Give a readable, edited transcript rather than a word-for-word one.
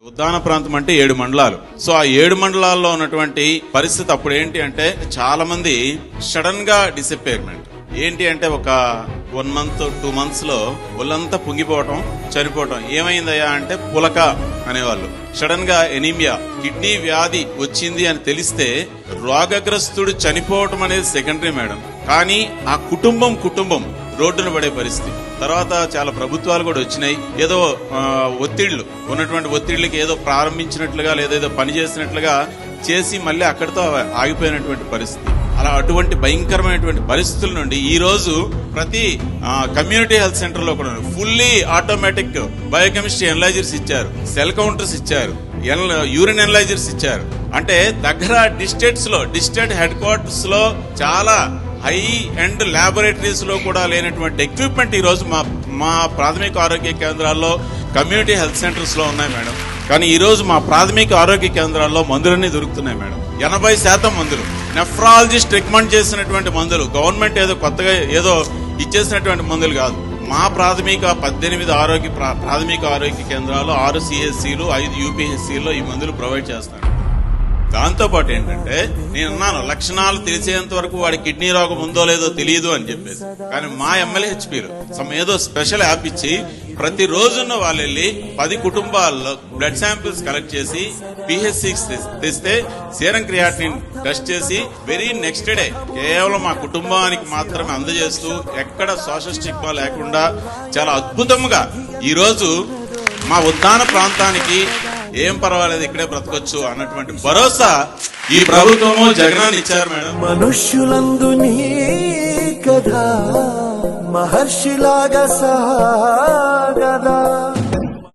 ఉద్దాన ప్రాంతం అంటే 7 మండలాలు. సో ఆ 7 మండలాల్లో ఉన్నటువంటి పరిస్థితి అప్పుడు ఏంటి అంటే చాలా మంది సడన్ గా డిసప్పేర్మెంట్. ఏంటి అంటే ఒక 1 month 2 months లో ఒళ్ళంతా పొంగిపోవటం, చనిపోవటం. ఏమైందయ్యా అంటే పులక అనేవాళ్ళు. సడన్ గా ఎనీమియా, కిడ్నీ వ్యాధి వచ్చింది అని తెలిస్తే రోగగ్రస్తుడు చనిపోవటం అనేది సెకండరీ మేడం. కానీ ఆ కుటుంబం రోడ్డున పడే పరిస్థితి. తర్వాత చాలా ప్రభుత్వాలు కూడా వచ్చినాయి. ఏదో ఒత్తిళ్లు ఉన్నటువంటి ఒత్తిళ్లకి ఏదో ప్రారంభించినట్లుగా లేదా పని చేసినట్లుగా చేసి మళ్ళీ అక్కడితో ఆగిపోయినటువంటి పరిస్థితి. అలా అటువంటి భయంకరమైనటువంటి పరిస్థితుల నుండి ఈ రోజు ప్రతి కమ్యూనిటీ హెల్త్ సెంటర్ లో కూడా ఫుల్లీ ఆటోమేటిక్ బయోకెమిస్ట్రీ ఎనలైజర్స్ ఇచ్చారు, సెల్ కౌంటర్స్ ఇచ్చారు, యూరిన్ ఎనలైజర్స్ ఇచ్చారు. అంటే దగ్గర డిస్ట్రిక్ట్ హెడ్ క్వార్టర్స్ లో చాలా హై అండ్ ల్యాబొరేటరీస్ లో కూడా లేనటువంటి ఎక్విప్మెంట్ ఈ రోజు మా ప్రాథమిక ఆరోగ్య కేంద్రాల్లో, కమ్యూనిటీ హెల్త్ సెంటర్స్ లో ఉన్నాయి మేడం. కానీ ఈ రోజు మా ప్రాథమిక ఆరోగ్య కేంద్రాల్లో మందులన్నీ దొరుకుతున్నాయి మేడం. 80% మందులు నెఫ్రాలజిస్ట్ రికమెండ్ చేసినటువంటి మందులు, గవర్నమెంట్ ఏదో కొత్తగా ఏదో ఇచ్చేసినటువంటి మందులు కాదు. మా ప్రాథమిక 18 ప్రాథమిక ఆరోగ్య కేంద్రాలు, 6 CHCలు, 5 UPHCలో ఈ మందులు ప్రొవైడ్ చేస్తున్నారు. దాంతో పాటు ఏంటంటే నేను అన్నాను, లక్షణాలు తెలిసేంత వరకు వాడి కిడ్నీ రోగం ఉందో లేదో తెలియదు అని చెప్పేసి. కానీ మా MLHPలు ఏదో స్పెషల్ యాప్ ఇచ్చి ప్రతి రోజున్న వాళ్ళు వెళ్ళి 10 కుటుంబాల్లో బ్లడ్ శాంపిల్స్ కలెక్ట్ చేసి PHCకి తెస్తే సీరం క్రియాటినిన్ టెస్ట్ చేసి వెరీ నెక్స్ట్ డే కేవలం మా కుటుంబానికి మాత్రమే అందజేస్తూ ఎక్కడ సోషల్ స్టిగ్మా లేకుండా చాలా అద్భుతంగా ఈ రోజు మా ఉద్దాన ప్రాంతానికి ఏం పర్వాలేదు ఇక్కడే బ్రతకొచ్చు అన్నటువంటి భరోసా ఈ ప్రభుత్వము జగనాన్ని ఇచ్చారు మేడం. మనుష్యులందు నీ కథ మహర్షిలాగా సాగదా.